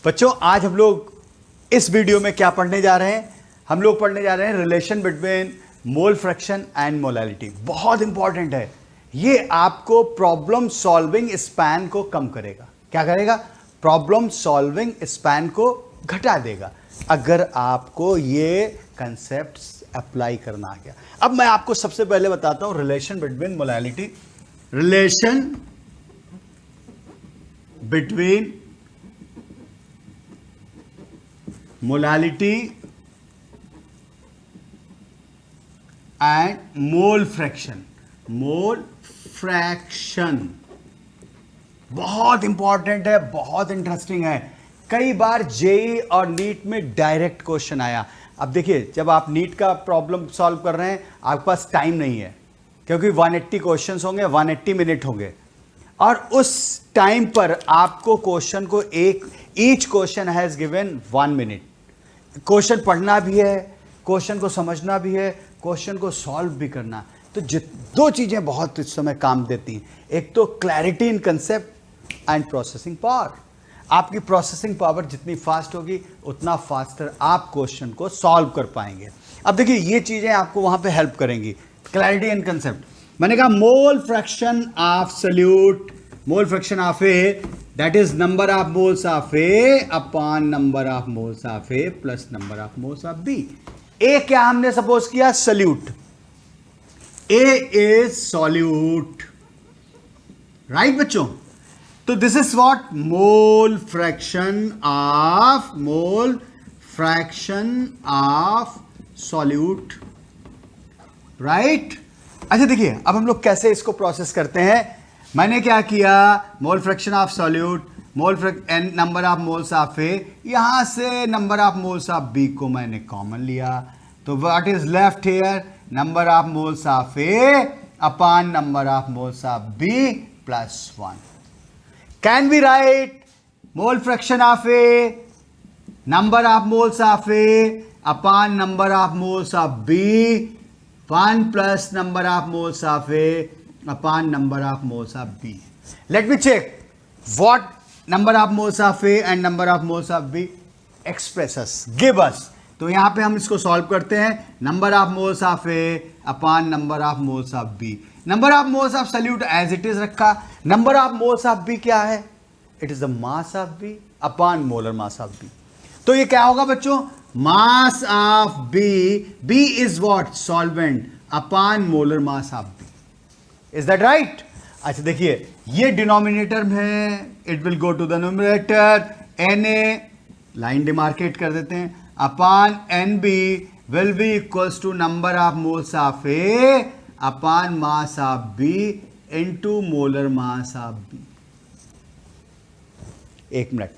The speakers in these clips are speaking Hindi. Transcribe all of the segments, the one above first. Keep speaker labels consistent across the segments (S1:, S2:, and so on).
S1: बच्चों आज हम लोग इस वीडियो में क्या पढ़ने जा रहे हैं? हम लोग पढ़ने जा रहे हैं relation between mole fraction and molality. बहुत इंपॉर्टेंट है ये, आपको प्रॉब्लम सॉल्विंग स्पैन को कम करेगा। क्या करेगा? प्रॉब्लम सॉल्विंग स्पैन को घटा देगा अगर आपको ये कंसेप्ट्स अप्लाई करना आ गया। अब मैं आपको सबसे पहले बताता हूं relation between molality, relation between molality and mole fraction. Mole fraction बहुत इंपॉर्टेंट है, बहुत इंटरेस्टिंग है। कई बार जेई और नीट में डायरेक्ट क्वेश्चन आया। अब देखिए, जब आप नीट का प्रॉब्लम सॉल्व कर रहे हैं आपके पास टाइम नहीं है, क्योंकि 180 क्वेश्चंस होंगे, 180 मिनट होंगे, और उस टाइम पर आपको क्वेश्चन को each question has given 1 minute. Question पढ़ना भी है, क्वेश्चन को समझना भी है, क्वेश्चन को सॉल्व भी करना। तो दो चीजें बहुत इस समय काम देती हैं, एक तो clarity in concept and processing power. आपकी प्रोसेसिंग पावर जितनी फास्ट होगी उतना फास्टर आप क्वेश्चन को सॉल्व कर पाएंगे। अब देखिए, ये चीजें आपको वहां पे हेल्प करेंगी। क्लैरिटी इन कंसेप्ट मैंने कहा mole fraction of solute, mole fraction of A, that is number of moles of A upon number of moles of A plus number of moles of B. A क्या हमने सपोज किया? Solute. A is solute, right बच्चों? तो this is what mole fraction of solute, right? अच्छा देखिए, अब हम लोग कैसे इसको प्रोसेस करते हैं। मैंने क्या किया? Mole fraction of solute, N number of moles of A, यहां से number of moles of B को मैंने कॉमन लिया। तो what is left here? Number of moles of A upon number of moles of B plus 1। Can be right mole fraction of A, number of moles of A upon number of moles of B, 1 plus number of moles of A upon number of moles of B. Let me check what number of moles of A and number of moles of B expresses, give us. तो यहां पे हम इसको सॉल्व करते हैं। Number of moles of A upon number of moles of B. Number of moles of solute as it is रखा। Number of moles of B क्या है? It is the mass of B upon molar mass of B. तो ये क्या होगा बच्चों? Mass of B, B is what? Solvent, upon molar mass of B. Is that right? अच्छा देखिए, ये डिनोमिनेटर में it will go to the numerator. N A line demarcate कर देते हैं, upon N B will be equals to number of moles of A upon mass of B into molar mass of B. एक minute,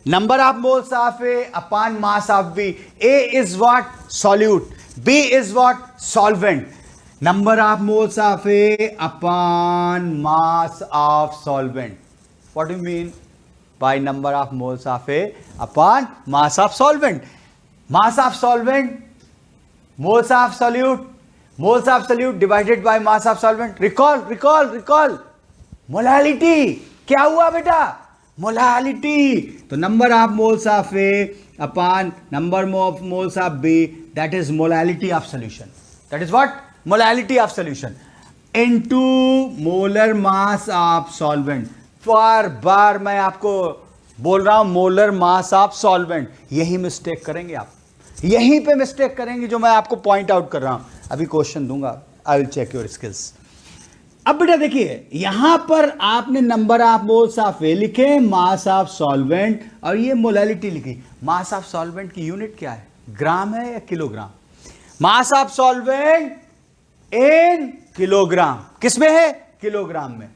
S1: number of moles of A upon mass of B. A is what? Solute, B is what? Solvent. Number of moles of A upon mass of solvent. What do you mean by number of moles of A upon mass of solvent? Mass of solvent, moles of solute divided by mass of solvent. Recall. Molality. क्या हुआ बेटा? Molality. तो number of moles of A upon number of moles of B, that is molality of solution. That is what? Molality of solution into molar mass of solvent. बार बार मैं आपको बोल रहा हूं मोलर मास ऑफ सॉल्वेंट। यही मिस्टेक करेंगे आप, यहीं पे मिस्टेक करेंगे जो मैं आपको पॉइंट आउट कर रहा हूं। अभी क्वेश्चन दूंगा, I will check your skills. अब बेटा देखिए, यहां पर आपने number of moles of A लिखे, मास ऑफ सॉल्वेंट, और ये मोलालिटी लिखी। मास ऑफ सॉल्वेंट की यूनिट क्या है? ग्राम है या kilogram? Mass of solvent in kilogram. किसमें है? किलोग्राम में,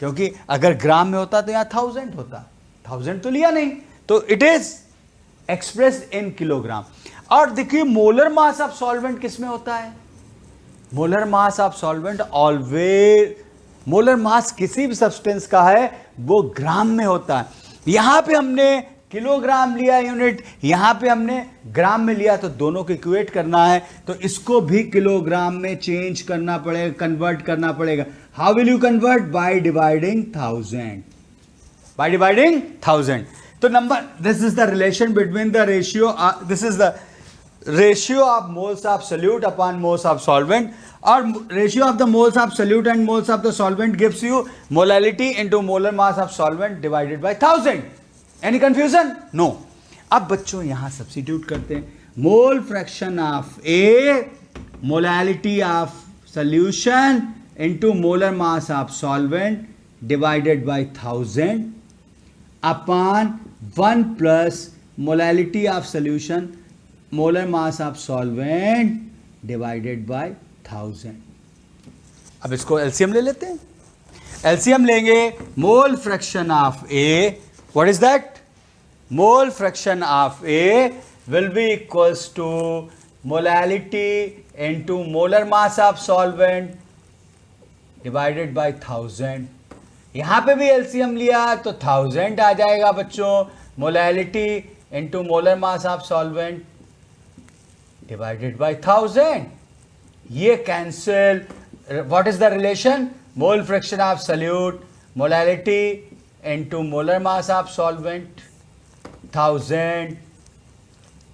S1: क्योंकि अगर ग्राम में होता तो यहां 1000 होता, 1000 तो लिया नहीं, तो it is expressed in kilogram. और देखिए, मोलर मास ऑफ सॉल्वेंट किसमें होता है? Molar mass of solvent always, molar mass किसी भी सब्सटेंस का है वो ग्राम में होता है। यहां पे हमने किलोग्राम लिया यूनिट, यहां पे हमने ग्राम में लिया, तो दोनों को इक्वेट करना है, तो इसको भी किलोग्राम में चेंज करना पड़ेगा, कन्वर्ट करना पड़ेगा। How will you convert? By dividing 1000। तो number, this is the relation between the ratio, this is the ratio of moles of solute upon moles of solvent, और ratio of the moles of solute and moles of the solvent gives you molality into molar mass of solvent divided by 1000. Any confusion? No. अब बच्चों यहां सब्स्टिट्यूट करते हैं. Mole fraction of A, molality of solution into molar mass of solvent divided by 1000 upon 1 plus molality of solution molar mass of solvent divided by 1000. अब इसको एलसीएम ले लेते हैं. एलसीएम लेंगे. Mole fraction of A, what is that? Mole fraction of A will be equals to molality into molar mass of solvent divided by 1000. यहां पे भी एलसीएम लिया तो 1000 आ जाएगा बच्चों. Molality into molar mass of solvent divided by 1000. ये cancel. What is the relation? Mole fraction of solute, molality into molar mass of solvent 1000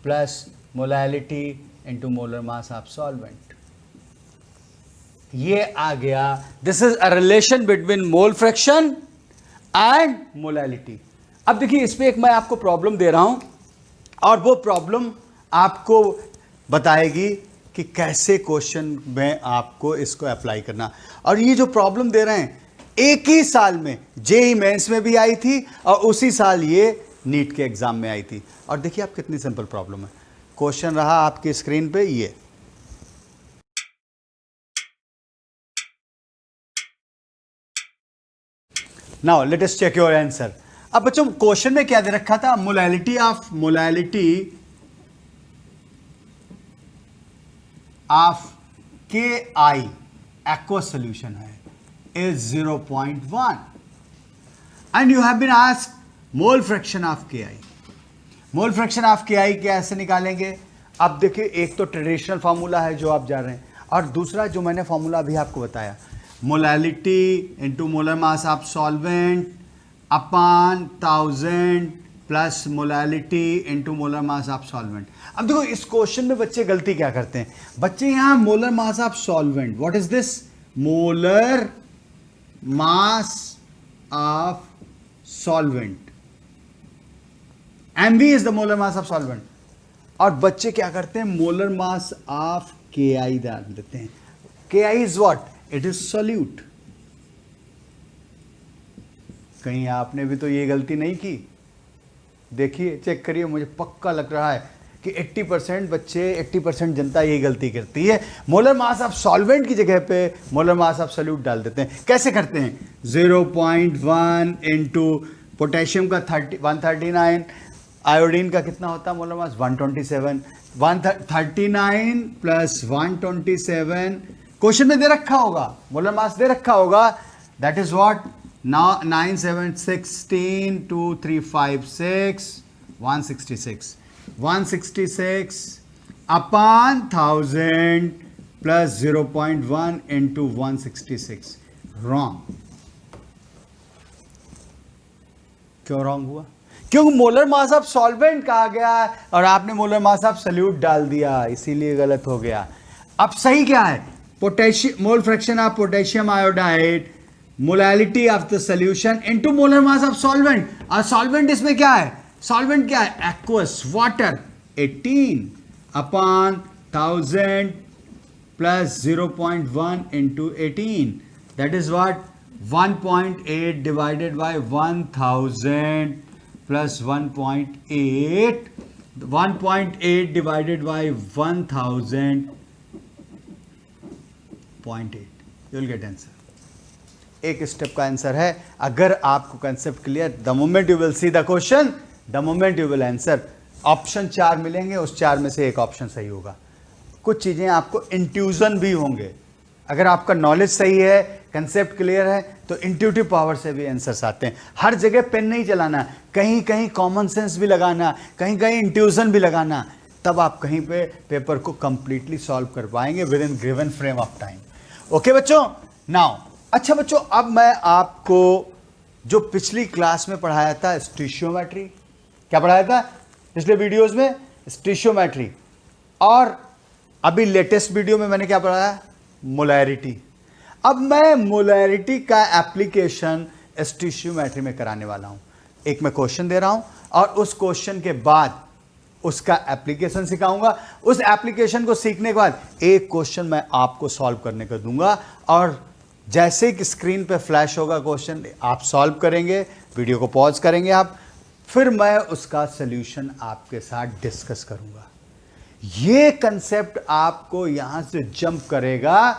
S1: plus molality into molar mass of solvent. ये आ गया. This is a relation between mole fraction and molality. अब देखिए इस पे एक मैं आपको प्रॉब्लम दे रहा हूं और वो प्रॉब्लम आपको बताएगी कि कैसे क्वेश्चन में आपको इसको अप्लाई करना. और ये जो प्रॉब्लम दे रहे हैं एक ही साल में जेईई मेंस में भी आई थी और उसी साल ये नीट के एग्जाम में आई थी. और देखिए आप कितनी सिंपल प्रॉब्लम है. क्वेश्चन रहा आपकी स्क्रीन पे ये. Now let us check your answer. अब बच्चों क्वेश्चन में क्या दे रखा था? मोलैलिटी ऑफ के आई aqueous solution है is 0.1 and you have been asked mole fraction of Ki. Mole fraction of Ki कैसे निकालेंगे? अब देखिए एक तो ट्रेडिशनल फार्मूला है जो आप जा रहे हैं और दूसरा जो मैंने फार्मूला अभी आपको बताया, molality into molar mass of solvent upon 1000 plus molality into molar mass of solvent. अब देखो इस क्वेश्चन में बच्चे गलती क्या करते हैं? बच्चे यहां molar mass of solvent, what is this? Molar mass of solvent, mv is the molar mass of solvent. और बच्चे क्या करते हैं? मोलर मास ऑफ Ki डाल देते हैं. Ki is what? It is solute. कहीं आपने भी तो ये गलती नहीं की? देखिए चेक करिए, मुझे पक्का लग रहा है कि 80% बच्चे, 80% जनता यही गलती करती है. मोलर मास ऑफ सॉल्वेंट की जगह पे मोलर मास ऑफ सॉल्यूट डाल देते हैं. कैसे करते हैं? 0.1 इंटू पोटेशियम का 139, आयोडीन का कितना होता है मोलर मास? 127. 139 प्लस 127 क्वेश्चन में दे रखा होगा, मोलर मास दे रखा होगा. That is what? Now 9, 7, 16, 2, 3, 5, 6, 166. 166 upon 1000 plus 0.1 into 166. Wrong. क्यों रॉन्ग हुआ? क्योंकि मोलर मास ऑफ सॉल्वेंट कहा गया और आपने मोलर मास ऑफ सॉल्यूट डाल दिया, इसीलिए गलत हो गया. अब सही क्या है? Potassium, mole fraction of potassium iodide, molality of the solution into molar mass of solvent. और सॉल्वेंट इसमें क्या है? सॉल्वेंट क्या है? Aqueous water. 18 upon 1000 plus 0.1 into 18, that is what? 1.8 divided by 1000 plus 1.8. 1.8 divided by 1000 0.8. You will get answer. एक स्टेप का आंसर है. अगर आपको concept clear, the moment you will see the question, the moment you will answer. Option 4 मिलेंगे, उस 4 में से एक ऑप्शन सही होगा. कुछ चीजें आपको इंट्यूजन भी होंगे. अगर आपका नॉलेज सही है, कंसेप्ट क्लियर है, तो इंट्यूटिव पावर से भी आंसर्स आते हैं. हर जगह पेन नहीं चलाना, कहीं कहीं कॉमन सेंस भी लगाना, कहीं कहीं इंट्यूजन भी लगाना, तब आप कहीं पे पेपर को कंप्लीटली सॉल्व कर पाएंगे with in given frame of time. Okay बच्चों. नाउ अच्छा बच्चों, अब मैं आपको जो पिछली क्लास में पढ़ाया था स्टोइचियोमेट्री, क्या पढ़ाया था पिछले वीडियोस में? स्टीशियोमेट्री। और अभी लेटेस्ट वीडियो में मैंने क्या पढ़ाया? मोलैरिटी। अब मैं मोलैरिटी का एप्लीकेशन स्टीशियोमेट्री में कराने वाला हूं। एक मैं क्वेश्चन दे रहा हूं और उस क्वेश्चन के बाद उसका एप्लीकेशन सिखाऊंगा। उस एप्लीकेशन को सीखने के बाद एक क्वेश्चन मैं आपको सॉल्व करने को दूंगा और जैसे कि स्क्रीन पे फ्लैश होगा क्वेश्चन, आप सॉल्व करेंगे, वीडियो को पॉज करेंगे आप, फिर मैं उसका सॉल्यूशन आपके साथ डिस्कस करूंगा। ये कंसेप्ट आपको यहां से जंप करेगा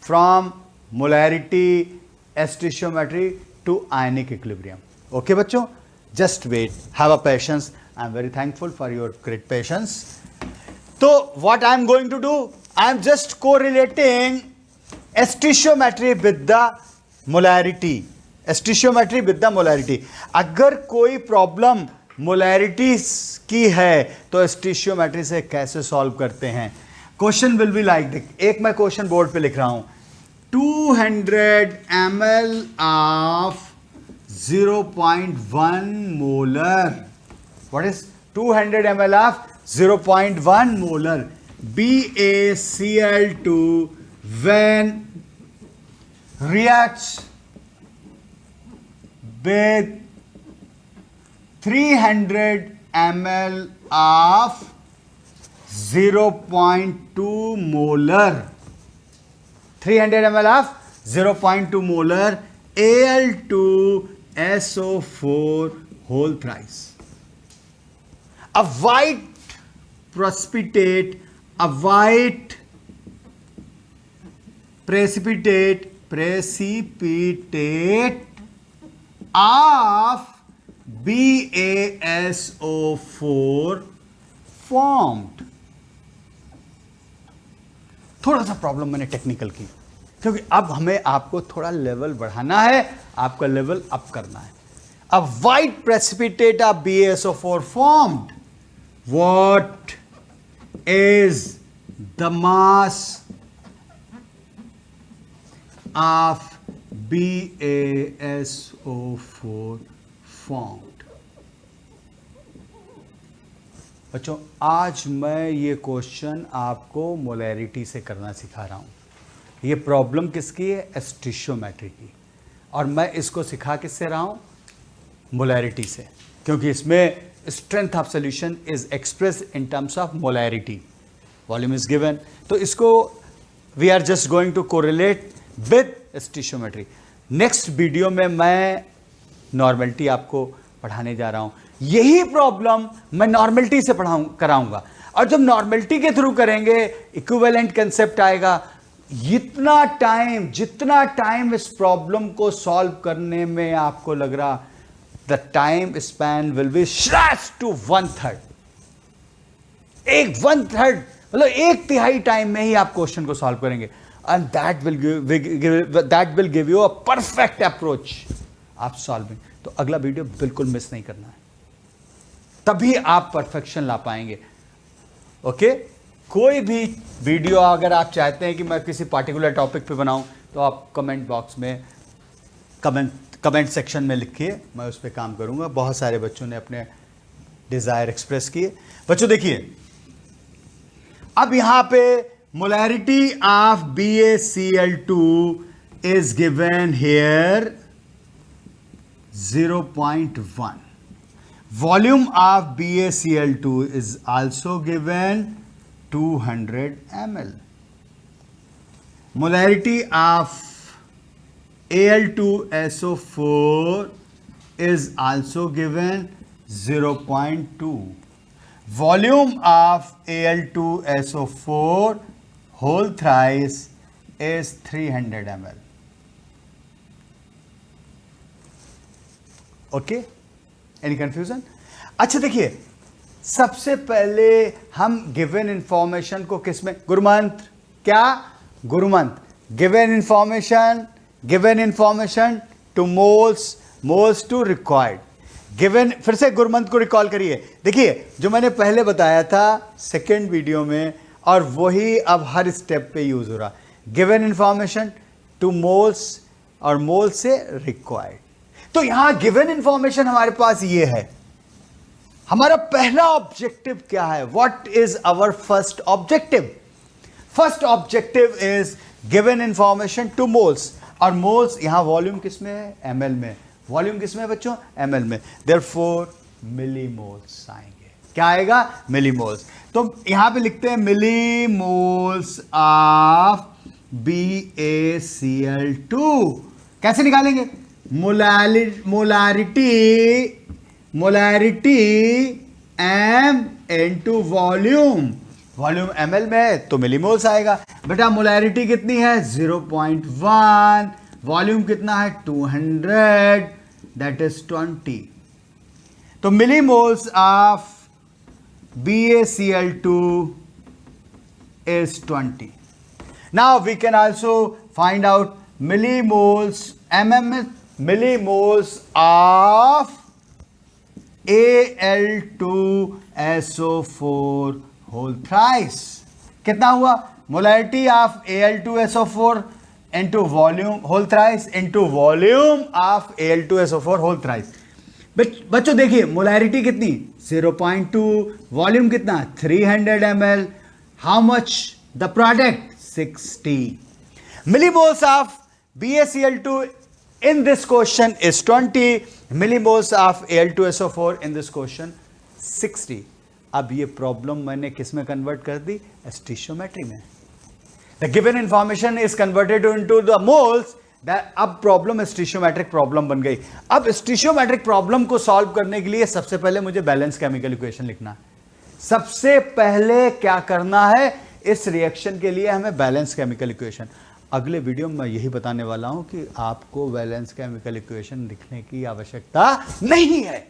S1: from molarity, stoichiometry to ionic equilibrium. Okay बच्चों, just wait, have a patience. I am very thankful for your great patience. तो what I am going to do, I am just correlating stoichiometry with the molarity, stoichiometry with the molarity. अगर कोई प्रॉब्लम मोलैरिटी की है तो स्टीशियोमेट्री से कैसे सॉल्व करते हैं? क्वेश्चन विल बी लाइक, एक मैं क्वेश्चन बोर्ड पे लिख रहा हूं, 200 ml of 0.1 molar. What is 200 ml of 0.1 molar BaCl2 when reacts with 300 ml of 0.2 molar, 300 ml of 0.2 molar Al2SO4 whole thrice. A white precipitate of BaSO4 formed. थोड़ा सा प्रॉब्लम मैंने टेक्निकल की, क्योंकि अब हमें आपको थोड़ा लेवल बढ़ाना है, आपका लेवल अप करना है। A white precipitate of BaSO4 formed. What is the mass of BaSO4 formed? बच्चों, आज मैं ये क्वेश्चन आपको मोलैरिटी से करना सिखा रहा हूँ। ये प्रॉब्लम किसकी है? स्टीशियोमेट्री की। और मैं इसको सिखा किससे रहा हूँ? मोलैरिटी से, क्योंकि इसमें strength of solution is express in terms of molarity, volume is given. तो इसको we are just going to correlate with stoichiometry. Next video में मैं नॉर्मलिटी आपको पढ़ाने जा रहा हूँ। यही प्रॉब्लम मैं नॉर्मलिटी से कराऊंगा, और जब नॉर्मलिटी के थ्रू करेंगे इक्विवेलेंट कंसेप्ट आएगा। जितना टाइम इस प्रॉब्लम को सॉल्व करने में आपको लग रहा, the time span will be slash to 1/3। मतलब 1/3 टाइम में ही आप क्वेश्चन को सॉल्व करेंगे, and that will give you a perfect approach of solving. तो अगला वीडियो बिल्कुल मिस नहीं करना है, तभी आप परफेक्शन ला पाएंगे। ओके, कोई भी वीडियो अगर आप चाहते हैं कि मैं किसी पार्टिकुलर टॉपिक पे बनाऊं, तो आप कमेंट बॉक्स में कमेंट सेक्शन में लिखिए, मैं उस पर काम करूंगा। बहुत सारे बच्चों ने अपने डिजायर एक्सप्रेस किए। बच्चों देखिए, अब यहां पे molarity of BaCl2 is given here 0.1. Volume of BaCl2 is also given 200 ml. Molarity of Al2SO4 is also given 0.2. Volume of Al2SO4 whole thrice is 300 ml. Okay, any confusion? अच्छा देखिए, सबसे पहले हम गिवन इंफॉर्मेशन को किसमें, गुरुमंत्र, क्या गुरुमंत्र, given information to moles to required. Given, फिर से गुरुमंत्र को रिकॉल करिए। देखिए, जो मैंने पहले बताया था सेकेंड वीडियो में, और वही अब हर स्टेप पे यूज हो रहा। गिवन इंफॉर्मेशन टू मोल्स, और मोल्स से रिक्वायर्ड। तो यहां गिवन इंफॉर्मेशन हमारे पास ये है, हमारा पहला ऑब्जेक्टिव क्या है? What is our first objective? First objective is given information to moles, और मोल्स यहां वॉल्यूम किस में है? एमएल में। वॉल्यूम किस में है बच्चों? एमएल में। देयरफॉर मिलीमोल्स आएंगे। क्या आएगा? मिलीमोल्स। तो यहां पे लिखते हैं मिलीमोल्स ऑफ BaCl2। कैसे निकालेंगे? Molarity M into volume. Volume ml में है तो मिलीमोल्स आएगा। बेटा मोलैरिटी कितनी है? 0.1। वॉल्यूम कितना है? 200, दैट इज 20। तो millimoles of BaCl2 is 20. Now we can also find out millimoles millimoles of Al2SO4 whole thrice. कितना हुआ? molarity of Al2SO4 into volume whole thrice into volume of Al2SO4 whole thrice. बच्चों देखिए मोलैरिटी कितनी? 0.2। वॉल्यूम कितना? 300 ml। How much the product? 60। Millimoles of BaCl2 in this question is 20. Millimoles of Al2SO4 in this question 60. अब ये प्रॉब्लम मैंने किस में कन्वर्ट कर दी? स्टीशियोमेट्री में। The given information is converted into the moles. अब प्रॉब्लम स्टीशियोमेट्रिक प्रॉब्लम बन गई। अब स्टीशियोमेट्रिक प्रॉब्लम को सॉल्व करने के लिए सबसे पहले मुझे बैलेंस केमिकल इक्वेशन लिखना है। सबसे पहले क्या करना है? इस रिएक्शन के लिए हमें बैलेंस केमिकल इक्वेशन। अगले वीडियो में मैं यही बताने वाला हूं कि आपको बैलेंस केमिकल इक्वेशन लिखने की आवश्यकता नहीं है।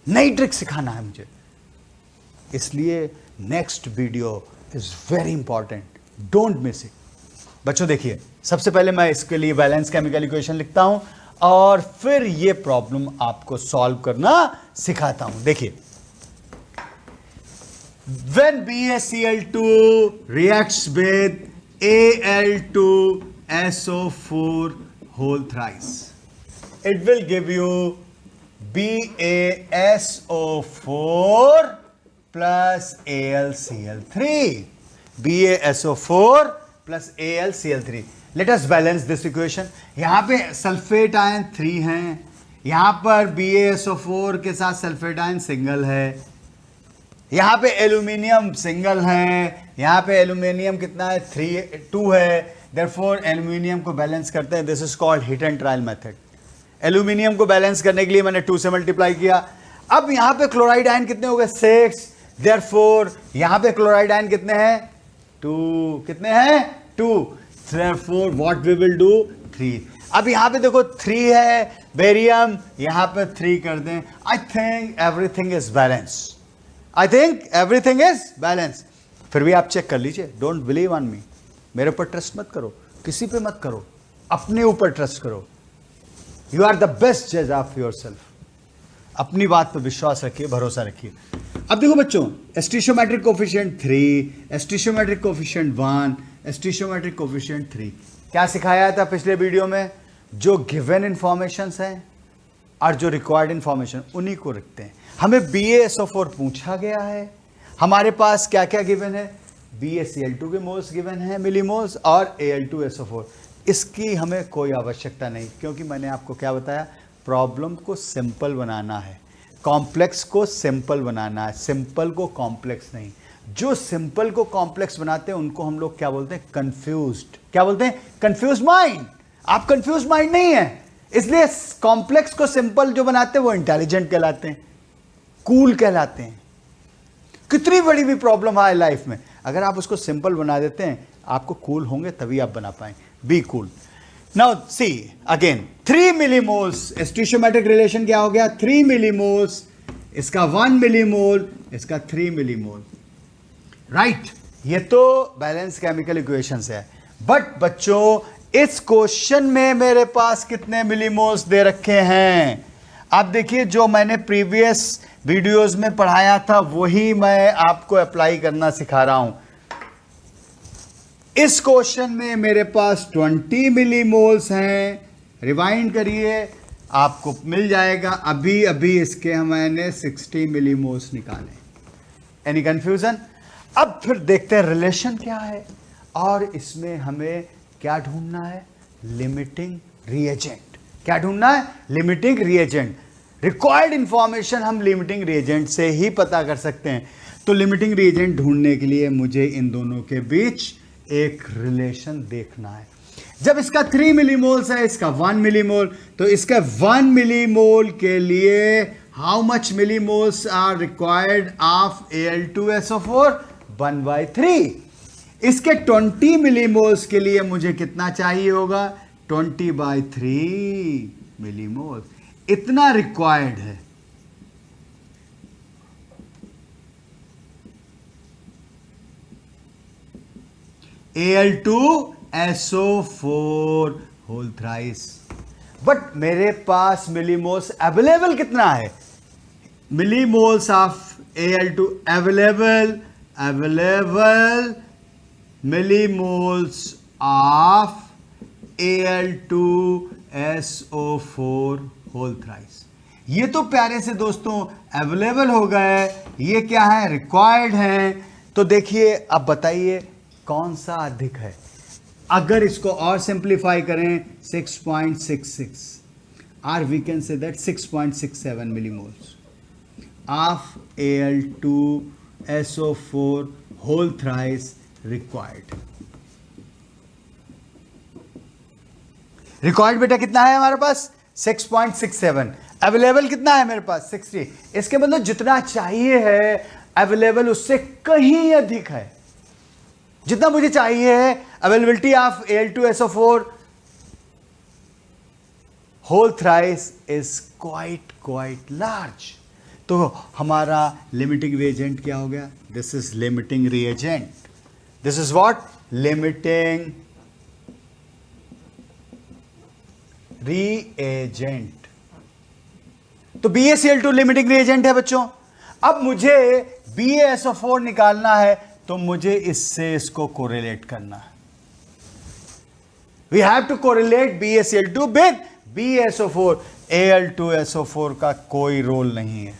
S1: नई ट्रिक सिखाना है मुझे, इसलिए next video is very important, don't miss it. बच्चों देखिए, सबसे पहले मैं इसके लिए बैलेंस केमिकल इक्वेशन लिखता हूं और फिर ये प्रॉब्लम आपको सॉल्व करना सिखाता हूं। देखिए, when BaCl2 reacts with Al2SO4 whole thrice, it will give you BaSO4 plus AlCl3. BaSO4 plus AlCl3. Let us balance this equation. यहां पे सल्फेट आयन 3 हैं, यहां पर BaSO4 के साथ सल्फेट आयन सिंगल है, यहां पे एल्यूमिनियम सिंगल है, यहां पे एल्यूमिनियम कितना है? 2 है। देयरफॉर एल्यूमिनियम को बैलेंस करते हैं। This is called hit and trial method. Aluminium को बैलेंस करने के लिए मैंने 2 से मल्टीप्लाई किया। अब यहां पे क्लोराइड आयन कितने हो गए? 6। देयरफॉर यहां पे क्लोराइड आयन कितने हैं? 2। कितने हैं? 2। Therefore what we will do? 3। अब यहां पे देखो 3 है, बेरियम यहां पे 3 कर दें। I think everything is balance. I think everything is balance. फिर भी आप चेक कर लीजिए, डोंट बिलीव ऑन मी। मेरे ऊपर ट्रस्ट मत करो, किसी पे मत करो, अपने ऊपर ट्रस्ट करो। यू आर द बेस्ट जज ऑफ योर सेल्फ। अपनी बात पर विश्वास रखिए, भरोसा रखिए। अब देखो बच्चों, स्टीशियोमेट्रिक कोफिशिएंट 3, स्टीशियोमेट्रिक कोफिशिएंट 1, स्टीशियोमेट्रिक कोफिशिएंट 3। क्या सिखाया था पिछले वीडियो में? जो गिवन इंफॉर्मेशंस हैं और जो रिक्वायर्ड इंफॉर्मेशन, उन्हीं को रखते हैं। हमें BaSO4 पूछा गया है, हमारे पास क्या क्या गिवन है? BaCl2 के मोल्स गिवन है, मिलीमोल्स, और Al2SO4। इसकी हमें कोई आवश्यकता नहीं, क्योंकि मैंने आपको क्या बताया? प्रॉब्लम को सिंपल बनाना है, कॉम्प्लेक्स को सिंपल बनाना है, सिंपल को कॉम्प्लेक्स नहीं। जो सिंपल को कॉम्प्लेक्स बनाते हैं उनको हम लोग क्या बोलते हैं? कंफ्यूज्ड। क्या बोलते हैं? Confuse mind. आप कंफ्यूज माइंड नहीं है, इसलिए कॉम्प्लेक्स को सिंपल जो बनाते हैं वो इंटेलिजेंट कहलाते हैं, कूल कहलाते हैं। कितनी बड़ी भी प्रॉब्लम आए लाइफ में, अगर आप उसको सिंपल बना देते हैं, आपको कूल होंगे तभी आप बना पाएंगे। Be cool. Now see again, 3 millimoles. Stoichiometric relation क्या हो गया? 3 मिलीमोल्स, इसका 1 मिलीमोल, इसका 3 मिलीमोल। राइट, ये तो बैलेंस केमिकल इक्वेशंस है। बट बच्चों, इस क्वेश्चन में मेरे पास कितने मिलीमोल्स दे रखे हैं? आप देखिए, जो मैंने प्रीवियस वीडियोस में पढ़ाया था वही मैं आपको अप्लाई करना सिखा रहा हूं। इस क्वेश्चन में मेरे पास 20 मिलीमोल्स हैं। रिवाइंड करिए, आपको मिल जाएगा। अभी अभी इसके मैंने 60 मिलीमोल्स निकाले। Any confusion? अब फिर देखते हैं रिलेशन क्या है, और इसमें हमें क्या ढूंढना है, लिमिटिंग रिएजेंट। क्या ढूंढना है? Limiting reagent. रिक्वायर्ड इंफॉर्मेशन हम लिमिटिंग रिएजेंट से ही पता कर सकते हैं। तो लिमिटिंग रिएजेंट ढूंढने के लिए मुझे इन दोनों के बीच एक रिलेशन देखना है। जब इसका 3 मिलीमोल्स है, इसका 1 मिलीमोल, तो इसका 1 मिलीमोल के लिए how much millimoles are required of Al2SO4? 1/3। इसके 20 मिलीमोल्स के लिए मुझे कितना चाहिए होगा? 20/3 मिलीमोल। इतना रिक्वायर्ड है। Al2SO4 whole thrice. बट मेरे पास मिलीमोल्स अवेलेबल कितना है? Millimoles of Al2 available millimoles of Al2SO4 whole thrice. ये तो प्यारे से दोस्तों अवेलेबल हो गए, ये क्या है? रिक्वायर्ड है। तो देखिए, अब बताइए कौन सा अधिक है? अगर इसको और सिंप्लीफाई करें 6.66, और we can say that 6.67 millimoles of Al2SO4 whole thrice required. Required बेटा कितना है हमारे पास? 6.67। अवेलेबल कितना है मेरे पास? 60। इसके मतलब जितना चाहिए है अवेलेबल उससे कहीं अधिक है। जितना मुझे चाहिए है availability of Al2SO4 whole thrice is quite large. तो हमारा लिमिटिंग रिएजेंट क्या हो गया? This is limiting reagent. This is what? Limiting reagent. तो BaCl2 लिमिटिंग रिएजेंट है बच्चों। अब मुझे BaSO4 निकालना है, तो मुझे इससे इसको कोरिलेट करना है। We have to correlate BaCl2 with BaSO4। Al2SO4 का कोई रोल नहीं है।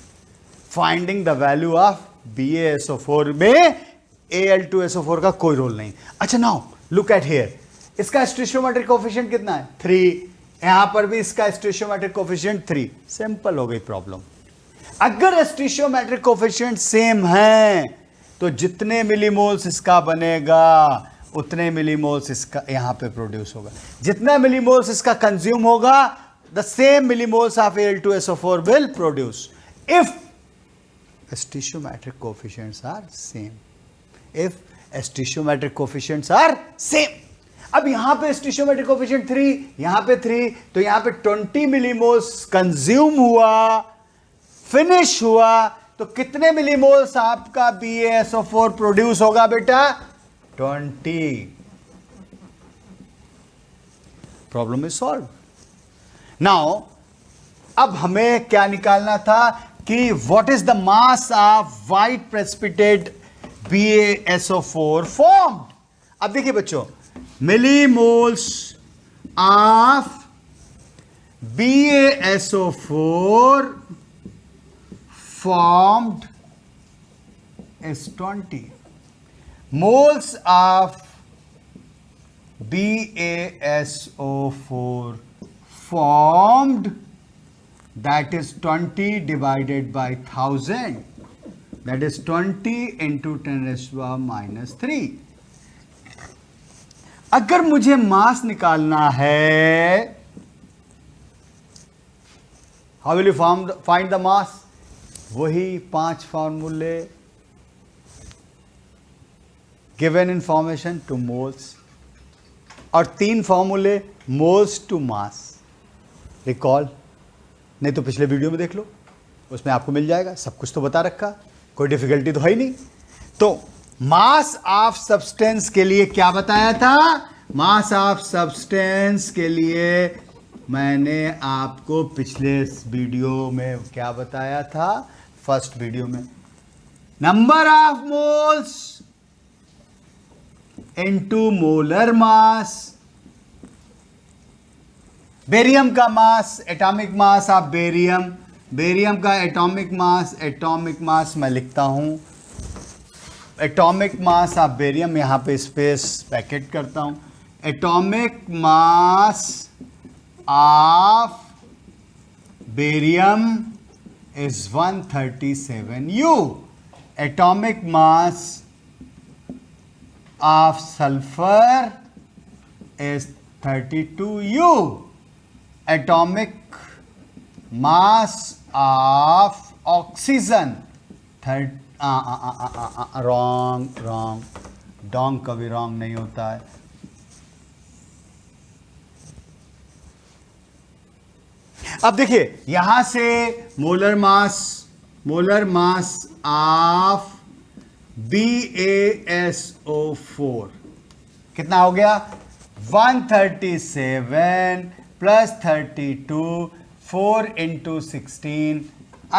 S1: Finding the value of BaSO4 में Al2SO4 का कोई रोल नहीं। अच्छा, नाउ लुक एट हियर। इसका स्टोइचियोमेट्रिक कोएफिशिएंट कितना है? 3। यहां पर भी इसका स्टोइचियोमेट्रिक कोएफिशिएंट 3। सिंपल हो गई प्रॉब्लम। अगर स्टोइचियोमेट्रिक कोएफिशिएंट सेम है तो जितने मिलीमोल्स इसका बनेगा उतने मिलीमोल्स इसका यहां पे प्रोड्यूस होगा। जितना मिलीमोल्स इसका कंज्यूम होगा, the same millimoles of Al2SO4 will produce if stoichiometric coefficients are same. If stoichiometric coefficients are same. अब यहां पे स्टोइचियोमेट्रिक कोएफिशिएंट 3, यहां पे 3, तो यहां पे 20 मिलीमोल्स कंज्यूम हुआ, फिनिश हुआ, तो कितने मिलीमोल्स आपका BaSO4 प्रोड्यूस होगा बेटा? 20। Problem is solve. नाउ अब हमें क्या निकालना था कि what is the mass of white precipitate BaSO4 formed. अब देखिए बच्चों, millimoles of BaSO4 formed is 20. Moles of BaSO4 formed, that is 20 divided by 1000, that is 20 into 10⁻³ अगर मुझे मास निकालना है, how will you find the mass? वही 5 फॉर्मूले, गिवन इंफॉर्मेशन टू मोल्स, और 3 फॉर्मूले मोल्स टू मास। रिकॉल, नहीं तो पिछले वीडियो में देख लो, उसमें आपको मिल जाएगा, सब कुछ तो बता रखा, कोई डिफिकल्टी तो है ही नहीं। तो मास ऑफ सब्सटेंस के लिए क्या बताया था? मास ऑफ सब्सटेंस के लिए मैंने आपको पिछले वीडियो में क्या बताया था? फर्स्ट वीडियो में number of moles into molar mass barium का मास, एटॉमिक मास ऑफ बेरियम का एटॉमिक मास मैं लिखता हूं, एटॉमिक मास ऑफ बेरियम, यहां पे स्पेस ब्रैकेट करता हूं, atomic mass of barium is 137 U. Atomic mass of sulfur is 32 U. Atomic mass of oxygen wrong Dong कभी रॉन्ग नहीं होता है। अब देखिए यहां से मोलर मास ऑफ BaSO4 कितना हो गया 137 plus 32 4 into 16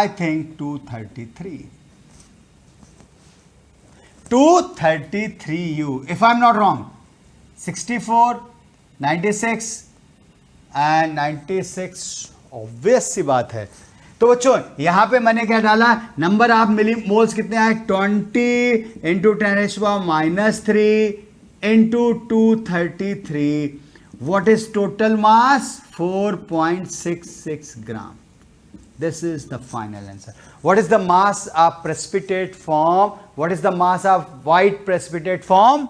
S1: I think 233 U if I'm not wrong 64 96 and 96 obvious सी बात है। तो बच्चों यहां पे मैंने क्या डाला नंबर ऑफ मिली मोल्स कितने आए 20 into 10⁻³ into 233 what is total mass 4.66 gram. This is the final answer. What is the mass of precipitate form, what is the mass of white precipitate form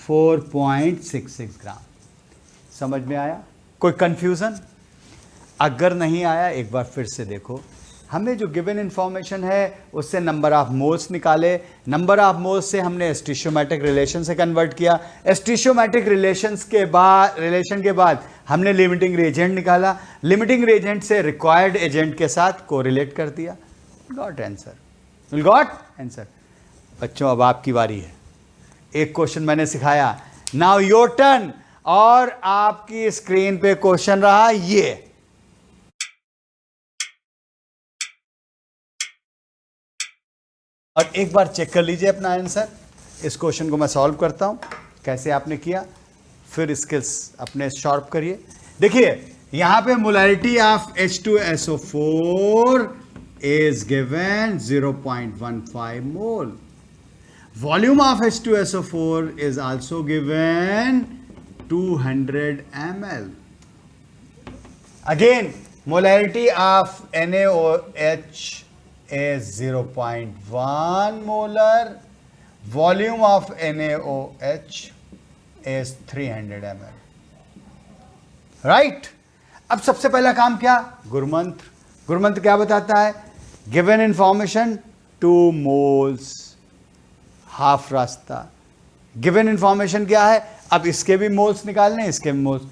S1: 4.66 ग्राम। समझ में आया? कोई कंफ्यूजन? अगर नहीं आया एक बार फिर से देखो, हमने जो गिवन इंफॉर्मेशन है उससे नंबर ऑफ मोल्स निकाले, नंबर ऑफ मोल्स से हमने स्टीशियोमेट्रिक रिलेशन से कन्वर्ट किया, स्टीशियोमेट्रिक रिलेशन के बाद हमने लिमिटिंग रिएजेंट निकाला, लिमिटिंग रिएजेंट से रिक्वायर्ड एजेंट के साथ कोरिलेट कर दिया, गॉट आंसर। बच्चों अब आपकी बारी है। एक क्वेश्चन मैंने सिखाया, नाउ योर टर्न, और आपकी स्क्रीन पे क्वेश्चन रहा ये, और एक बार चेक कर लीजिए अपना आंसर। इस क्वेश्चन को मैं सॉल्व करता हूं, कैसे आपने किया, फिर स्किल्स अपने शार्प करिए। देखिए यहां पे molarity of H2SO4 is given 0.15 mole, volume of H2SO4 is also given 200 ml. Again, molarity of NaOH is 0.1 molar. Volume of NaOH is 300 ml. Right? अब सबसे पहला काम क्या? गुरुमंत्र क्या बताता है? Given information 2 moles, हाफ रास्ता। गिवन इंफॉर्मेशन क्या है? अब इसके भी मोल्स निकालने, इसके भी moles.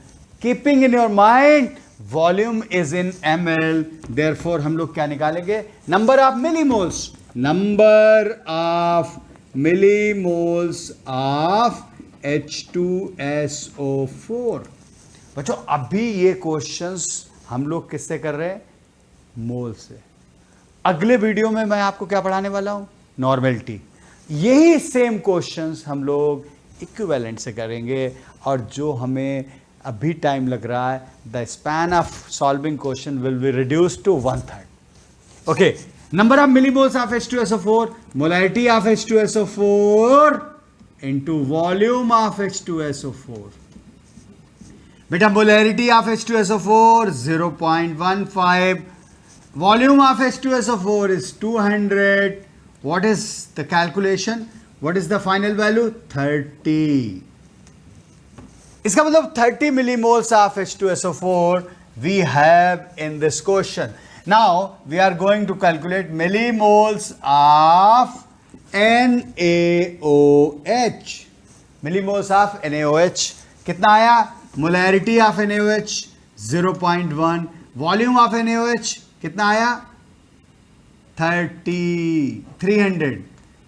S1: Keeping in your mind volume is in ml, therefore हम लोग क्या निकालेंगे? Number of millimoles, number of millimoles of H2SO4। बच्चों अभी ये क्वेश्चंस हम लोग किससे कर रहे हैं? मोल से। अगले वीडियो में मैं आपको क्या पढ़ाने वाला हूं? नॉर्मेलिटी। यही सेम क्वेश्चंस हम लोग इक्विवेलेंट से करेंगे, और जो हमें अभी टाइम लग रहा है, the span of solving question will be reduce to 1/3। Okay, number of millimoles of H2SO4, molarity of H2SO4 into volume of H2SO4। बेटा molarity of H2SO4 0.15, volume of H2SO4 is 200। What is the calculation? What is the final value? 30. इसका मतलब 30 millimoles of H2SO4 we have in this question. Now we are going to calculate millimoles of NaOH. Millimoles of NaOH कितना आया? Molarity of NaOH 0.1, volume of NaOH कितना आया? 300.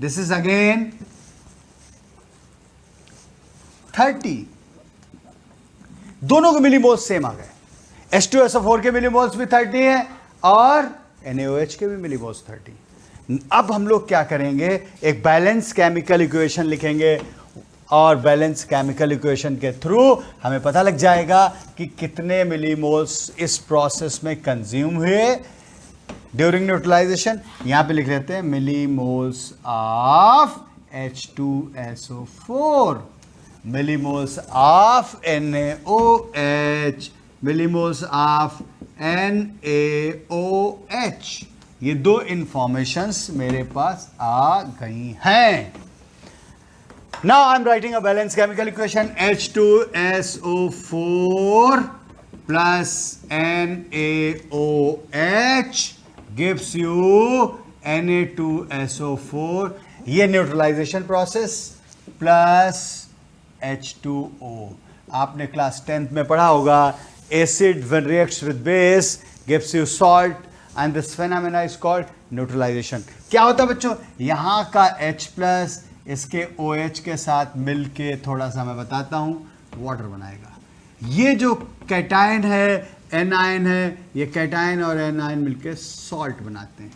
S1: This is again 30. दोनों के मिलीमोल्स सेम आ गए। H2SO4 के मिलीमोल्स भी 30 है और NaOH के भी मिलीमोल्स 30। अब हम लोग क्या करेंगे? एक बैलेंस केमिकल इक्वेशन लिखेंगे। और बैलेंस केमिकल इक्वेशन के थ्रू हमें पता लग जाएगा कि कितने मिलीमोल्स इस प्रोसेस में कंज्यूम हुए ड्यूरिंग न्यूट्रलाइजेशन. यहां पे लिख लेते हैं millimoles of H2SO4, millimoles of NaOH, millimoles of NaOH. ये दो इंफॉर्मेशंस मेरे पास आ गई हैं. Now I'm writing a balanced chemical equation. H2SO4 plus NaOH gives you Na2SO4. ये न्यूट्रलाइजेशन प्रोसेस प्लस H2O. आपने क्लास 10th में पढ़ा होगा. Acid when reacts with base gives you salt and this phenomena is called neutralization. क्या होता है बच्चों? यहाँ का H प्लस इसके OH के साथ मिलके थोड़ा सा मैं बताता हूँ वाटर बनाएगा. ये जो कैटायन है एनायन है, ये कैटायन और एनायन मिलके सॉल्ट बनाते हैं.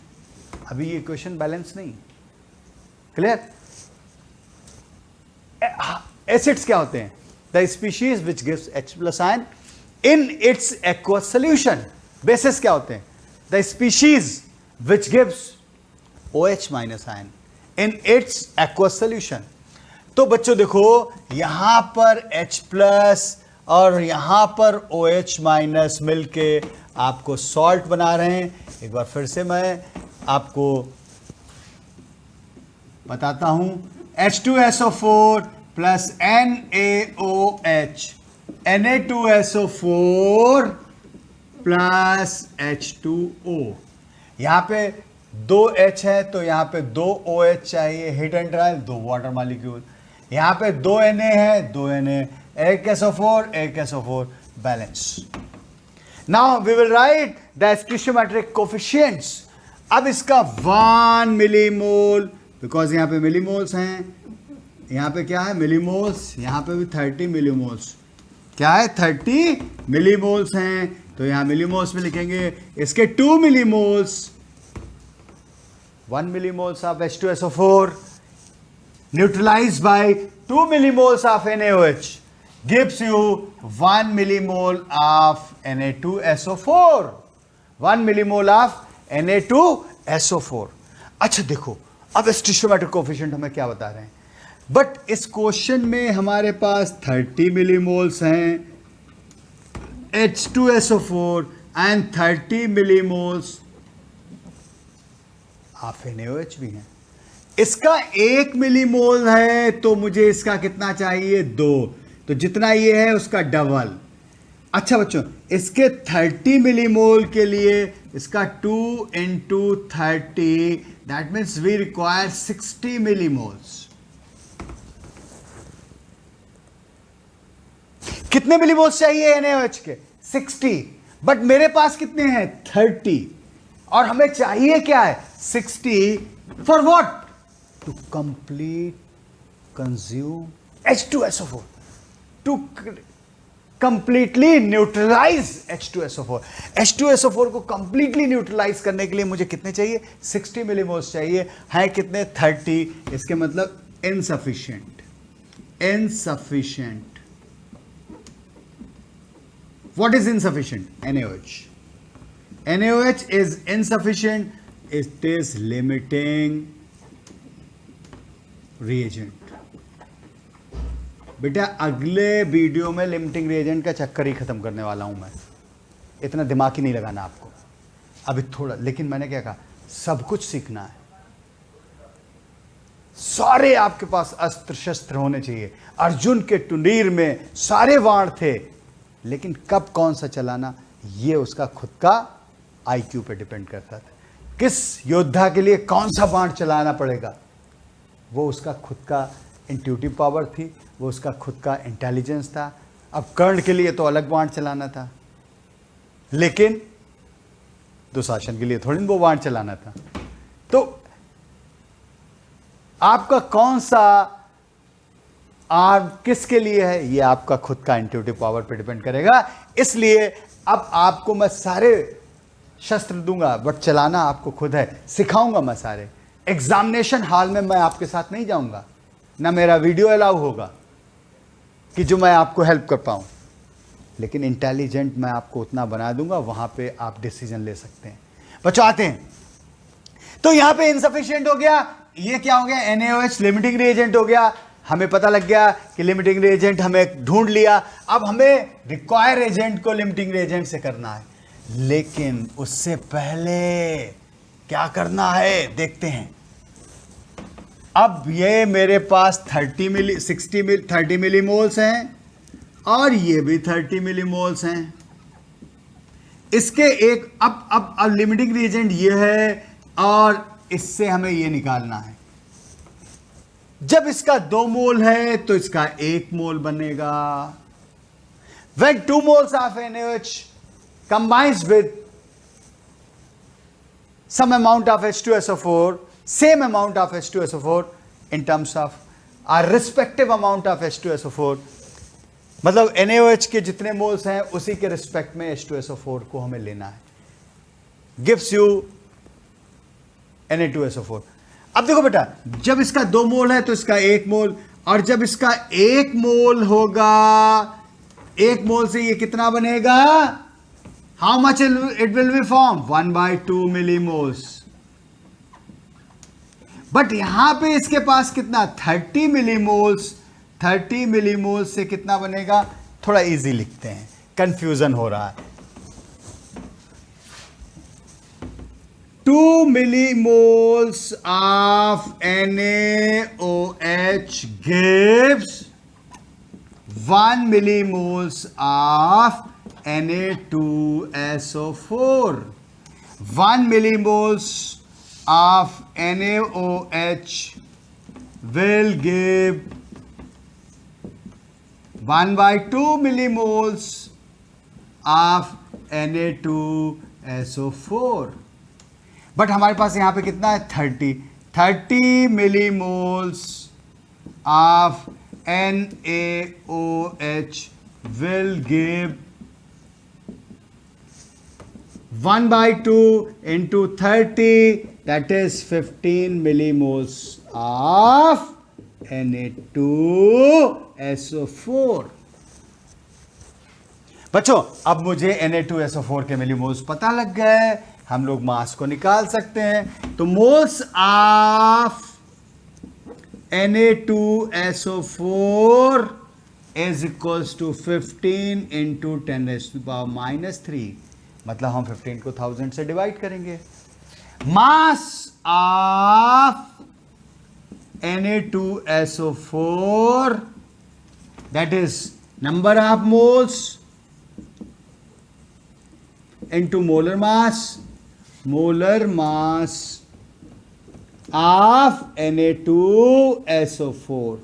S1: अभी ये इक्वेशन बैलेंस नहीं. क्लियर? एसिड्स क्या होते हैं? The species which gives H plus ion in its aqueous solution. Basis क्या होते हैं? The species which gives OH minus ion in its aqueous solution. तो बच्चों देखो यहां पर H प्लस और यहां पर OH माइनस मिलके आपको सॉल्ट बना रहे हैं. एक बार फिर से मैं आपको बताता हूं. H2SO4 plus NaOH, Na2SO4 plus H2O. यहां पे दो H है तो यहां पे दो OH चाहिए, हिट एंड ट्रायल, दो वाटर मॉलिक्यूल. यहां पे दो Na है, दो Na, एक SO4, एक SO4, balance. Now we will write the stoichiometric coefficients. अब इसका 1 मिलीमोल, बिकॉज यहां पे मिलीमोल्स हैं, यहां पे क्या है मिलीमोल्स, यहां पे भी 30 मिलीमोल्स. क्या है 30 मिलीमोल्स हैं तो यहां मिलीमोल्स में लिखेंगे. इसके 2 millimoles, 1 millimoles of H2SO4 neutralized by 2 millimoles of NaOH gives you 1 millimole of Na2SO4. 1 millimole of Na2SO4. अच्छा देखो अब स्टोइचोमेट्रिक कोफिशिएंट हमें क्या बता रहे हैं. बट इस क्वेश्चन में हमारे पास 30 मिलीमोल्स हैं H2SO4 and 30 millimoles of NaOH भी हैं. इसका 1 मिलीमोल है तो मुझे इसका कितना चाहिए 2, तो जितना ये है उसका डबल. अच्छा बच्चों इसके 30 मिलीमोल के लिए इसका 2 into 30 that means we require 60 millimoles. कितने मिलीमोल्स चाहिए NaOH के? 60. बट मेरे पास कितने हैं 30 और हमें चाहिए क्या है 60. For what? To complete consume H2SO4, to completely neutralize H2SO4. H2SO4 को कंप्लीटली न्यूट्रलाइज करने के लिए मुझे कितने चाहिए 60 मिलीमोल्स चाहिए. हैं कितने 30. इसके मतलब insufficient. Insufficient. What is insufficient? NaOH. NaOH is insufficient. It is limiting reagent. बेटा अगले वीडियो में लिमिटिंग रिएजेंट का चक्कर ही खत्म करने वाला हूं मैं. इतना दिमाग ही नहीं लगाना आपको अभी थोड़ा. लेकिन मैंने क्या कहा सब कुछ सीखना है. सारे आपके पास अस्त्र शस्त्र होने चाहिए. अर्जुन के टुंडीर में सारे बाण थे, लेकिन कब कौन सा चलाना ये उसका खुद का IQ पे डिपेंड करता था. किस योद्धा के लिए कौन सा बाण चलाना पड़ेगा वो उसका खुद का इंट्यूटिव पावर थी, वो उसका खुद का इंटेलिजेंस था. अब कर्ण के लिए तो अलग बाण चलाना था, लेकिन दुशासन के लिए थोड़ी वो बाण चलाना था. तो आपका कौन सा आर्म किसके लिए है ये आपका खुद का इंट्यूटिव पावर पे डिपेंड करेगा. इसलिए अब आपको मैं सारे शस्त्र दूंगा बट चलाना आपको खुद है. सिखाऊंगा मैं सारे. एग्जामिनेशन हॉल में मैं आपके साथ नहीं जाऊंगा, ना मेरा वीडियो अलाउ होगा. कि जो मैं आपको हेल्प कर पाऊँ, लेकिन इंटेलिजेंट मैं आपको उतना बना दूंगा, वहाँ पे आप डिसीजन ले सकते हैं। बच्चों आते हैं, तो यहाँ पे इनसफिशिएंट हो गया, ये क्या हो गया, NaOH लिमिटिंग रिएजेंट हो गया। हमें पता लग गया कि लिमिटिंग रिएजेंट हमें ढूंढ लिया, अब हमें रिक्वायर एजेंट को लिमिटिंग रिएजेंट से करना है, लेकिन उससे पहले क्या करना है देखते हैं। अब ये मेरे पास 30 मिलीमोल्स हैं और ये भी 30 मिलीमोल्स हैं। इसके एक अब लिमिटिंग रिएजेंट ये है और इससे हमें ये निकालना है। जब इसका 2 मोल है तो इसका 1 मोल बनेगा। When 2 moles of NaOH combines with some amount of H2SO4, same amount of H2SO4 in terms of our respective amount of H2SO4, मतलब NaOH के जितने मोल्स हैं उसी के रिस्पेक्ट में H2SO4 को हमें लेना है, गिव्स यू Na2SO4। अब देखो बेटा, जब इसका 2 मोल है तो इसका 1 मोल, और जब इसका 1 मोल होगा, 1 मोल से ये कितना बनेगा, how much it will be form, 1/2 millimoles. But यहां पे इसके पास कितना, 30 मिलीमोल्स। 30 मिलीमोल्स से कितना बनेगा, थोड़ा इजी लिखते हैं, कंफ्यूजन हो रहा है। 2 millimoles of NaOH gives 1 millimoles of Na2SO4. 1 millimoles of NaOH will give 1/2 millimoles of Na2SO4। But हमारे पास यहां पे कितना है, 30 millimoles of NaOH will give 1/2 into 30, that is 15 millimoles of Na2SO4। बच्चों अब मुझे Na2SO4 के मिलीमोल्स पता लग गए, हम लोग मास को निकाल सकते हैं। तो moles of Na2SO4 is equals to 15 into 10⁻⁻3, मतलब हम 15 को 1000 से डिवाइड करेंगे। Mass of Na2SO4 that is number of moles into molar mass of Na2SO4।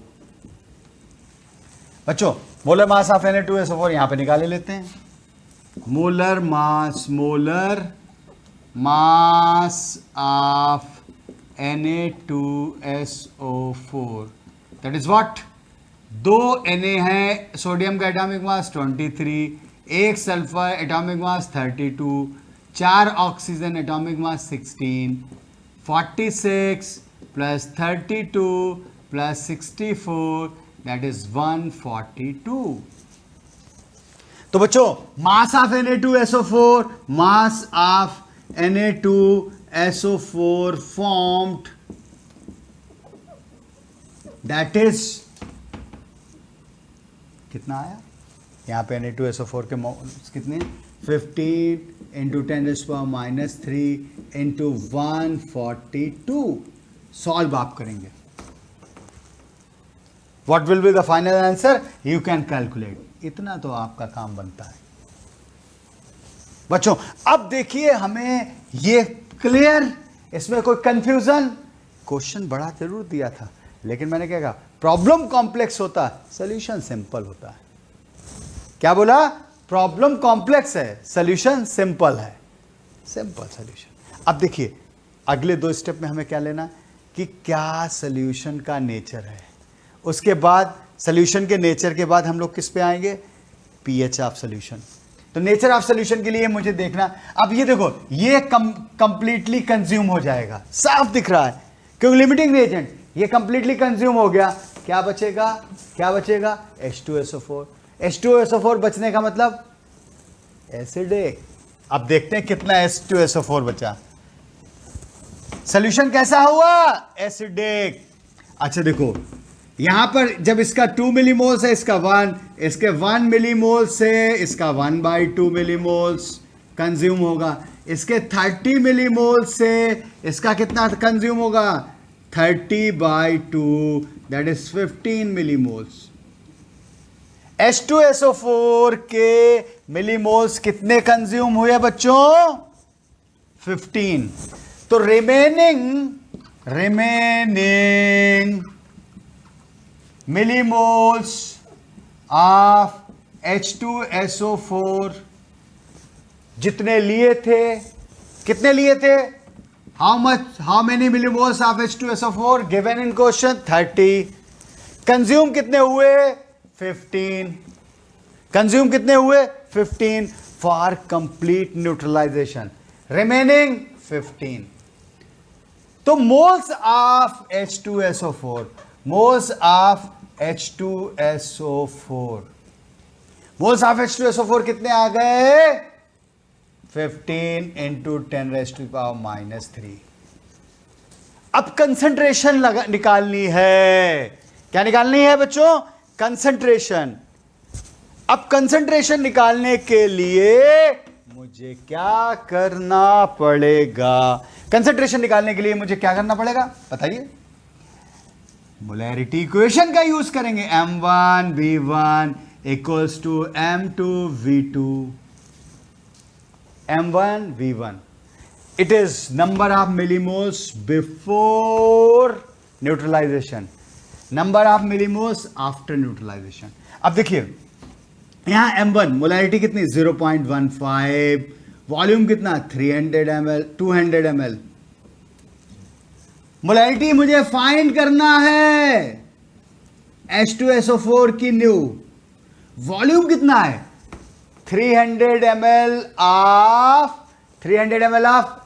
S1: बच्चों मोलर मास ऑफ Na2SO4 यहां पे निकाले लेते हैं। Molar mass of Na2SO4 that is what, 2 Na है, सोडियम का atomic mass 23, 1 sulphur atomic mass 32, 4 oxygen atomic mass 16, 46 plus 32 plus 64 that is 142। तो बच्चों mass of Na2SO4, mass of Na2SO4 formed that is कितना आया, यहाँ पे Na2SO4 के मोल्स कितने, 15 इंटू 10⁻⁻3 इंटू 142। सॉल्व आप करेंगे, what will be the final answer, you can calculate. इतना तो आपका काम बनता है। बच्चों अब देखिए हमें ये क्लियर, इसमें कोई कंफ्यूजन, क्वेश्चन बड़ा जरूर दिया था, लेकिन मैंने क्या कहा, प्रॉब्लम कॉम्प्लेक्स होता है, सॉल्यूशन सिंपल होता है। क्या बोला, प्रॉब्लम कॉम्प्लेक्स है, सॉल्यूशन सिंपल है, सिंपल सॉल्यूशन। अब देखिए अगले 2 स्टेप में हमें क्या लेना कि क्या सॉल्यूशन का नेचर है, उसके बाद सॉल्यूशन के नेचर के बाद हम लोग किस पे आएंगे, पीएच ऑफ सॉल्यूशन। तो नेचर ऑफ सॉल्यूशन के लिए मुझे देखना, अब ये देखो ये कंप्लीटली कंज्यूम हो जाएगा, साफ दिख रहा है क्योंकि लिमिटिंग रिएजेंट ये कंप्लीटली कंज्यूम हो गया, क्या बचेगा, क्या बचेगा, H2SO4। H2SO4 बचने का मतलब एसिडिक। अब देखते हैं कितना H2SO4 बचा। सॉल्यूशन कैसा हुआ, एसिडिक। अच्छा देखो यहां पर जब इसका 2 मिलीमोल्स है, इसका 1, इसके 1 मिलीमोल से इसका 1/2 मिलीमोल्स कंज्यूम होगा, इसके 30 मिलीमोल से इसका कितना कंज्यूम होगा, 30/2, दैट इज 15 मिलीमोल्स। H2SO4 के मिलीमोल्स कितने कंज्यूम हुए बच्चों, 15। तो रिमेनिंग मिलीमोल्स ऑफ H2SO4 जितने लिए थे, कितने लिए थे, how many millimoles of H2SO4 given in question, 30। Consume कितने हुए, 15। कंज्यूम कितने हुए, 15 फॉर कंप्लीट न्यूट्रलाइजेशन, रिमेनिंग 15। तो moles of H2SO4, moles of H2SO4, moles of H2SO4 कितने आ गए, 15 इंटू 10⁻⁻3। अब कंसंट्रेशन निकालनी है, क्या निकालनी है बच्चों, कंसंट्रेशन। अब कंसंट्रेशन निकालने के लिए मुझे क्या करना पड़ेगा, कंसंट्रेशन निकालने के लिए मुझे क्या करना पड़ेगा बताइए, मोलैरिटी इक्वेशन का यूज करेंगे, M1V1 equals to M2V2, M1V1 it is number of millimoles before neutralization, number of millimoles after neutralization। अब देखिए यहां M1 मोलैरिटी कितनी 0.15, वॉल्यूम कितना 300 ml 200 ml। मोलैरिटी मुझे फाइंड करना है H2SO4 की न्यू, वॉल्यूम कितना है 300 ml of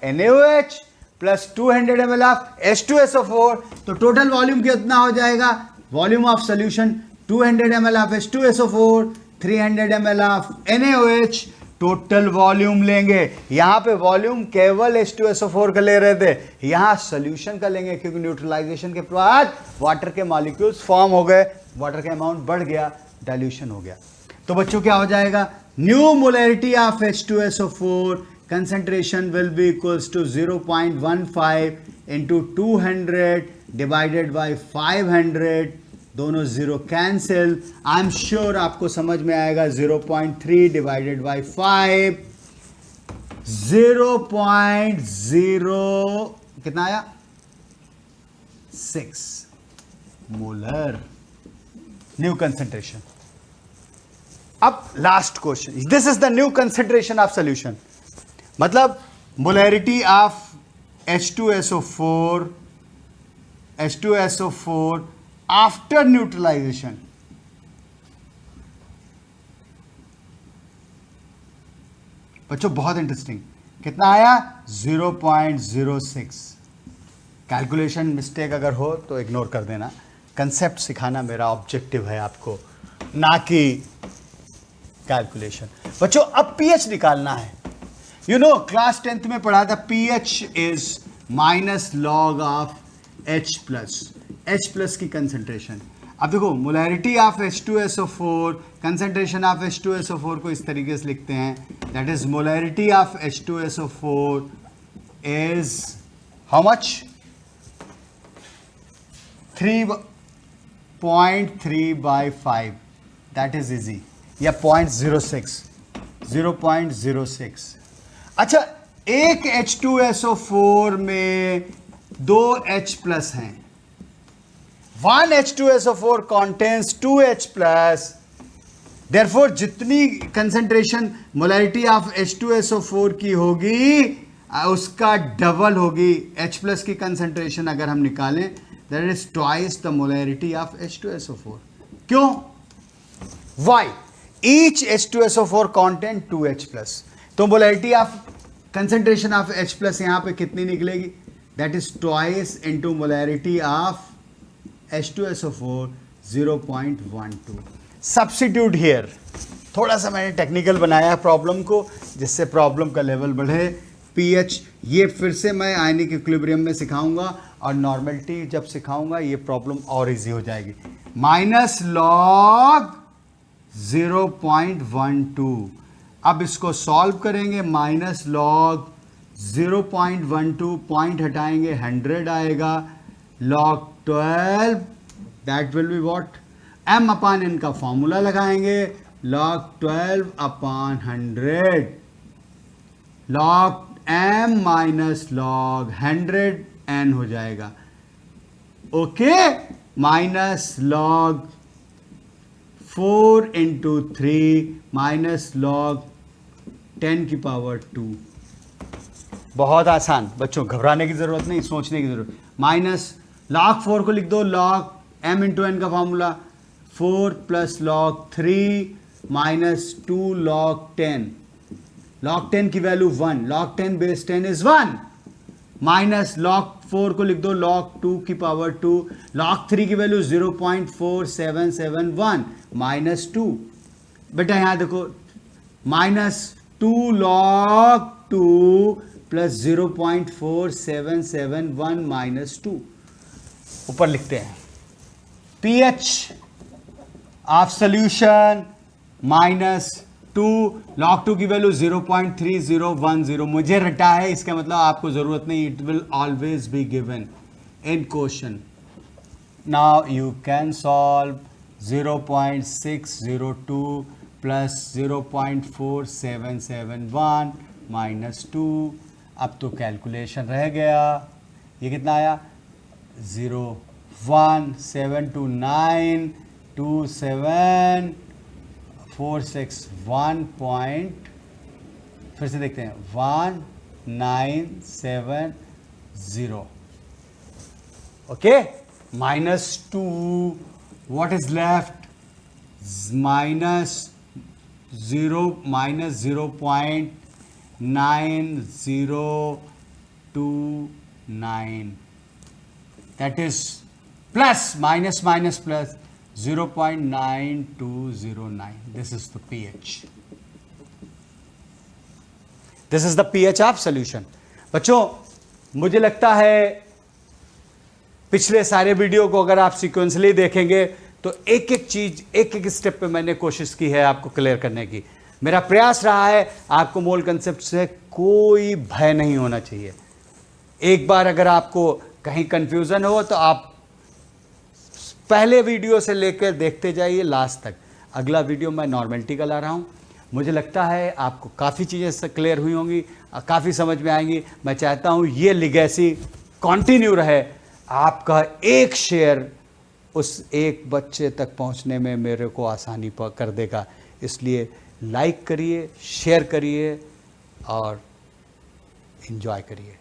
S1: NaOH plus 200 ml of H2SO4, तो टोटल वॉल्यूम कितना हो जाएगा, volume of solution 200 ml of H2SO4 300 ml of NaOH, total volume लेंगे। यहां पे वॉल्यूम केवल H2SO4 का ले रहे थे, यहां सॉल्यूशन का लेंगे क्योंकि न्यूट्रलाइजेशन के बाद वाटर के मॉलिक्यूल्स फॉर्म हो गए, वाटर का अमाउंट बढ़ गया, डाइल्यूशन हो गया। तो बच्चों क्या हो जाएगा, new molarity of H2SO4 concentration will be equals to 0.15 into 200 divided by 500, दोनों zero cancel. I am sure आपको समझ में आएगा, 0.3 डिवाइडेड बाई 5, 0.0 कितना आया 6 मोलर न्यू कंसेंट्रेशन। अब last question, this is the new concentration of solution, मतलब molarity of H2SO4 after neutralisation. बच्चों बहुत इंटरेस्टिंग, कितना आया 0.06। कैलकुलेशन मिस्टेक अगर हो तो इग्नोर कर देना, कंसेप्ट सिखाना मेरा ऑब्जेक्टिव है आपको, ना कि कैलकुलेशन। बच्चों अब पीएच निकालना है। यू नो क्लास 10th में पढ़ा था pH is minus log of H plus की कंसेंट्रेशन। अब देखो molarity of H2SO4, concentration of H2SO4 को इस तरीके से लिखते हैं, that is molarity of H2SO4 is how much 3.3/5, that is easy, या 0.06। अच्छा एक H2SO4 में 2 H प्लस हैं, 1 H2SO4 contains 2 H plus, therefore जितनी कंसेंट्रेशन मोलैरिटी ऑफ H2SO4 की होगी उसका डबल होगी H प्लस की कंसेंट्रेशन अगर हम निकालें, that is twice the molarity of H2SO4। क्यों? Why? Each H2SO4 contain 2 H plus, तो molarity of concentration of H plus यहां पे कितनी निकलेगी, that is twice into molarity of H2SO4 0.12. Substitute here. थोड़ा सा मैंने टेक्निकल बनाया प्रॉब्लम को जिससे प्रॉब्लम का लेवल बढ़े. पीएच ये फिर से मैं आयनिक इक्विलिब्रियम में सिखाऊंगा और नॉर्मलिटी जब सिखाऊंगा ये प्रॉब्लम और इजी हो जाएगी. Minus log 0.12. अब इसको सॉल्व करेंगे. माइनस लॉग 0.12 पॉइंट हटाएंगे 100 आएगा. Log 12 that will be what m upon n का फॉर्मूला लगाएंगे. लॉग 12 अपान 100 log m minus log 100 n हो जाएगा. Okay. Minus log 4 into 3 minus log 10 की पावर 2. बहुत आसान बच्चों, घबराने की जरूरत नहीं, सोचने की जरूरत. माइनस लॉग 4 को लिख दो. लॉग m इंटू n का formula 4 plus log 3 minus 2 log 10. Log 10 की value 1. Log 10 base 10 is 1. Minus log 4 को लिख दो. लॉग 2 की पावर 2. लॉग 3 की वैल्यू 0.4771 माइनस 2. बेटा यहां देखो. Minus 2 log 2 plus 0.4771 minus 2. ऊपर लिखते हैं. pH of solution minus 2. Log 2 की वैल्यू 0.3010. मुझे रटा है, इसका मतलब आपको जरूरत नहीं. It will always be given in question. Now you can solve 0.602 plus 0.4771 minus 2. अब तो कैलकुलेशन रह गया. ये कितना आया? 0.172927 पॉइंट. फिर से देखते हैं. 1970. Okay. Minus 2. What is left? Minus 0.9029. that is plus minus minus plus 0.9209. this is the pH. this is the pH of solution. बच्चों मुझे लगता है पिछले सारे वीडियो को अगर आप सीक्वेंसली देखेंगे तो एक एक चीज एक एक स्टेप पे मैंने कोशिश की है आपको क्लियर करने की. मेरा प्रयास रहा है आपको मोल कंसेप्ट से कोई भय नहीं होना चाहिए. एक बार अगर आपको कहीं कंफ्यूजन हो तो आप पहले वीडियो से लेकर देखते जाइए लास्ट तक. अगला वीडियो मैं नॉर्मलिटी का ला रहा हूं. मुझे लगता है आपको काफ़ी चीज़ें क्लियर हुई होंगी, काफ़ी समझ में आएंगी. मैं चाहता हूं ये लिगेसी कंटिन्यू रहे. आपका एक शेयर उस एक बच्चे तक पहुंचने में मेरे को आसानी कर देगा. इसलिए लाइक करिए, शेयर करिए और एंजॉय करिए.